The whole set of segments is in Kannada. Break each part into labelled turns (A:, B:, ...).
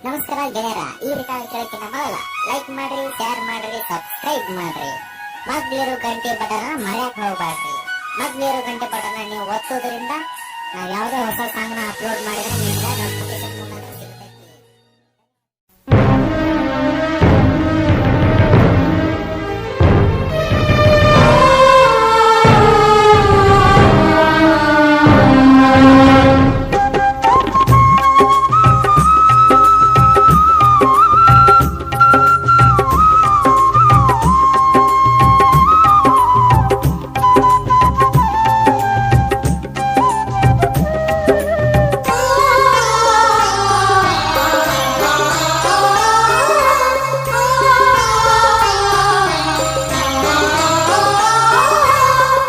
A: ನಮಸ್ಕಾರ ಗೆಳೆಯರ, ಈ ರೆಕಾರ್ಡ್ ಕೇಳಕ್ಕಿಂತ ಮೊದಲ ಲೈಕ್ ಮಾಡ್ರಿ, ಶೇರ್ ಮಾಡ್ರಿ, ಸಬ್ಸ್ಕ್ರೈಬ್ ಮಾಡ್ರಿ. ಮೊದ್ಲಿರೋ ಗಂಟೆ ಬಟನ್ ಮರ್ಯಾಕ್ ಹೋಗ್ಬಾರ್ರಿ. ಮೊದ್ಲಿರೋ ಗಂಟೆ ಬಟನ್ ನೀವು ಒತ್ತೋದ್ರಿಂದ ನಾವು ಯಾವುದೇ ಹೊಸ ಸಾಂಗ್ ನ ಅಪ್ಲೋಡ್ ಮಾಡಿದ್ರೆ ನಿಮ್ಗೆ ನೋಟಿಫಿಕೇಶನ್ ಮುಖಾಂತರ ಸಿಗ್ತೈತಿ.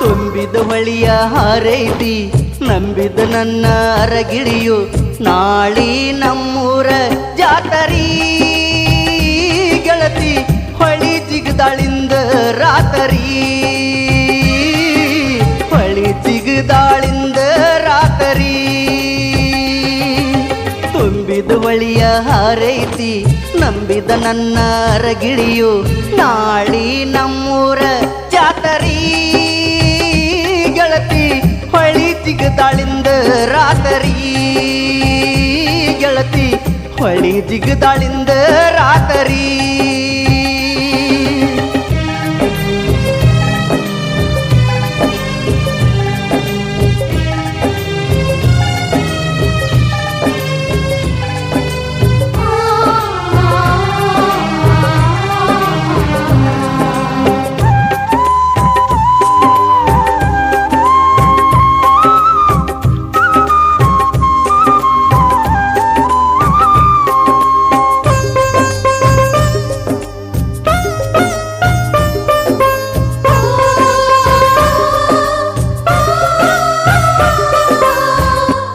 B: ತುಂಬಿದ ಹೊಳಿಯ ಹಾರೈತಿ ನಂಬಿದ ನನ್ನ ಅರಗಿಳಿಯು ನಾಳಿ ನಮ್ಮೂರ ಜಾತರಿ ಗೆಳತಿ ಹೊಳಿ ಜಿಗದಾಳಿಂದ ರಾತರಿ ಹೊಳಿ ಜಿಗದಾಳಿಂದ ರಾತರಿ ತುಂಬಿದ ಹೊಳಿಯ ಹಾರೈತಿ ನಂಬಿದ ನನ್ನ ಅರಗಿಳಿಯು ನಾಳಿ ನಮ್ಮೂರ ಜಾತರಿ ಗೆಳತಿ ಹೊಳಿ ಜಿಗದಾಳಿಂದ ರಾತರಿ ಗೆಳತಿ ಹೊಳಿ ಜಿಗದಾಳಿಂದ ರಾತರಿ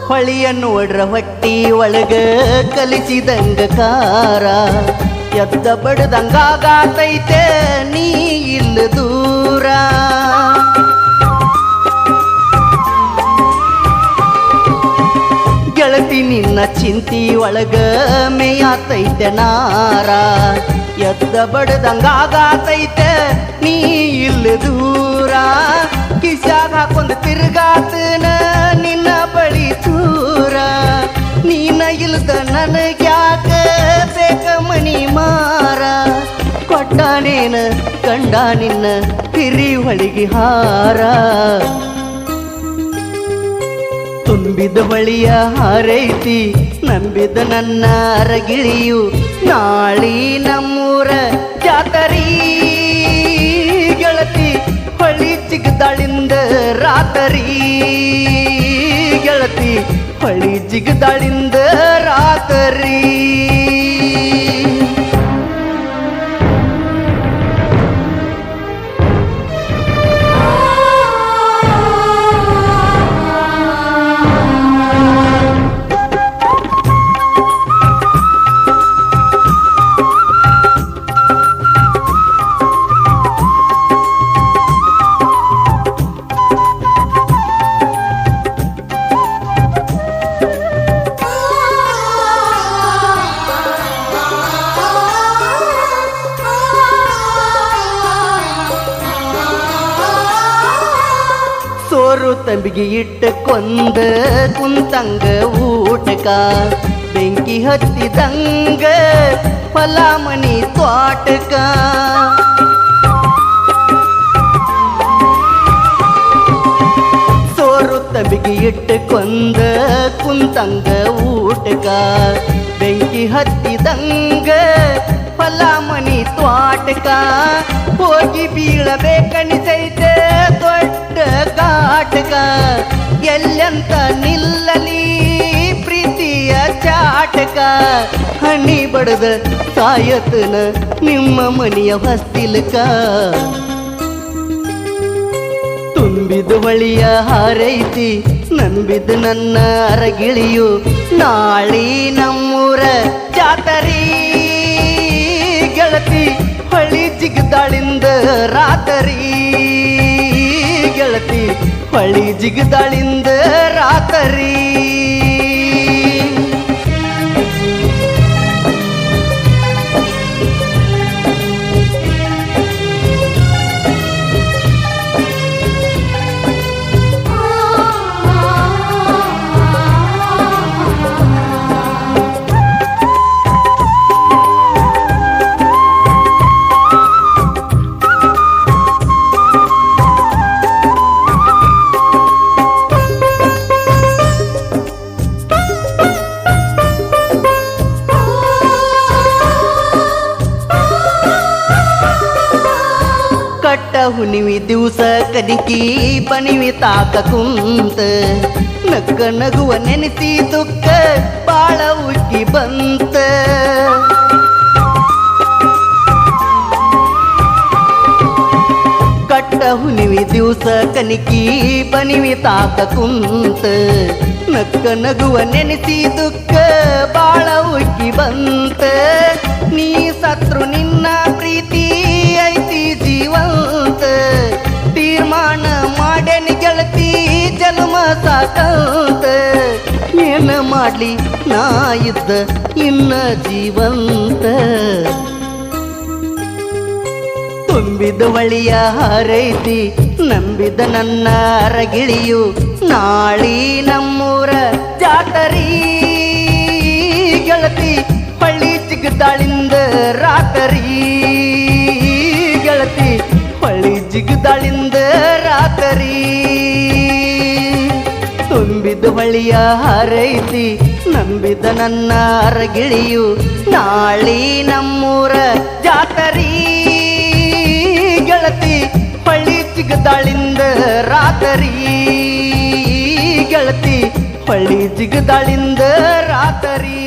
B: ಹೊಳಿಯನ್ನು ಒಡ್ರ ಹೊಟ್ಟಿ ಒಳಗ ಕಲಿಸಿದಂಗ ಕಾರ ಎದ್ದ ಬಡದಂಗಾಗತೈತೆ ನೀ ಇಲ್ಲ ದೂರ ಗೆಳತಿ ನಿನ್ನ ಚಿಂತಿ ಒಳಗ ಮೇಯಾತೈತೆ ನಾರ ಎದ್ದ ಬಡದಂಗಾಗತೈತೆ ನೀ ಇಲ್ಲ ದೂರ ಕಿಸ್ಯಾಗ ಹಾಕೊಂಡ್ ತಿರ್ಗಾತನ ನಿನ್ನ ಬಳಿ ಚೂರ ನೀನ ಇಲ್ದ ನನಗ್ಯಾಕ ಬೇಕ ಮಣಿ ಮಾರ ಕೊಟ್ಟಾನೇನ ಕಂಡ ನಿನ್ನ ಹಿರಿ ಹೊಳಿಗೆ ಹಾರ ತುಂಬಿದ ಬಳಿಯ ಹಾರೈತಿ ನಂಬಿದ ನನ್ನ ಅರಗಿಳಿಯು ನಾಳಿ ನಮ್ಮೂರ ಜಾತರಿ ಗೆಳತಿ ಹೊಳಿ ಜಿಗದಾಳಿಂದ ರಾತರಿ ಗೆಳತಿ ಹೊಳಿ ಜಿಗದಾಳಿಂದ ರಾತರಿ ಸೋರು ತಂಬಿಗೆ ಇಟ್ಟು ಕೊಂದ ಕುಂತಂಗ ಊಟಕ ಬೆಂಕಿ ಹತ್ತಿದಂಗ ಹೊಲ ಮನಿ ತ್ವಾಟಕ ಸೋರು ತಂಬಿಗೆ ಇಟ್ಟು ಕೊಂದ ಕುಂತಂಗ ಊಟಕ ಬೆಂಕಿ ಹತ್ತಿದಂಗ ಹೊಲ ಮನಿ ತ್ವಾಟಕ ಹೋಗಿ ಬೀಳಬೇಕನಿಸೈತೆ ದೊಡ್ಡ ಕಾಟಕ ಎಲ್ಲಂತ ನಿಲ್ಲಲಿ ಪ್ರೀತಿಯ ಚಾಟಕ ಹನಿ ಬಡದ ಸಾಯತನ ನಿಮ್ಮ ಮನೆಯ ಹೊಸ್ತಿಲಕ ತುಂಬಿದ ಹೊಳಿಯ ಹಾರೈತಿ ನಂಬಿದ ನನ್ನ ಅರಗಿಳಿಯು ನಾಳಿ ನಮ್ಮೂರ ಜಾತರಿ ಗೆಳತಿ ಹೊಳಿ ಜಿಗದಾಳಿಂದ ರಾತರಿ ಗೆಳತಿ ಹೊಳಿ ಜಿಗದಾಳಿಂದ ರಾತರಿ ಹುಣಿವಿ ದಿವಸ ಕದಿಕಿ ಬಣಿವಿ ತಾಕ ಕುಂತ ನಕ್ಕ ನಗುವ ನೆನೆಸಿ ದುಃಖ ಬಾಳ ಉಕ್ಕಿ ಬಂತ ಕಟ್ಟ ಹುಣಿವಿ ದಿವಸ ಕನಿಕಿ ಬಣಿವಿ ತಾಕ ಕುಂತ ನಕ್ಕ ನಗುವ ನೆನೆಸಿ ದುಃಖ ಬಾಳ ಉಕ್ಕಿ ಬಂತ ನೀ ಸತ್ರು ನಿನ್ನ ಪ್ರೀತಿ ಐತಿ ಜೀವಂತ ತೀರ್ಮಾನ ಮಾಡೇನಿ ಗೆಳತಿ ಜನ್ಮ ಸಾಕಂತ ಏನ ಮಾಡ್ಲಿ ನಾ ಇದ್ದ ಇನ್ನ ಜೀವಂತ ತುಂಬಿದ ಹೊಳಿಯ ಹಾರೈತಿ ನಂಬಿದ ನನ್ನ ಅರಗಿಳಿಯು ನಾಳಿ ನಮ್ಮೂರ ಜಾತರಿ ಗೆಳತಿ ಹೊಳ್ಳಿ ಜಿಗದಾಳಿಂದ ರಾತರಿ ಗೆಳತಿ ಹೊಳ್ಳಿ ಜಿಗದಾಳಿಂದ ರಾತರಿ ತುಂಬಿದ ಹೊಳಿಯ ಹಾರೈತಿ ನಂಬಿದ ನನ್ನ ಅರಗಿಳಿಯು ನಾಳಿ ನಮ್ಮೂರ ಜಾತರಿ ಗೆಳತಿ ಹೊಳ್ಳಿ ಜಿಗದಾಳಿಂದ ರಾತರಿ ಗೆಳತಿ ಹೊಳ್ಳಿ ಜಿಗದಾಳಿಂದ ರಾತರಿ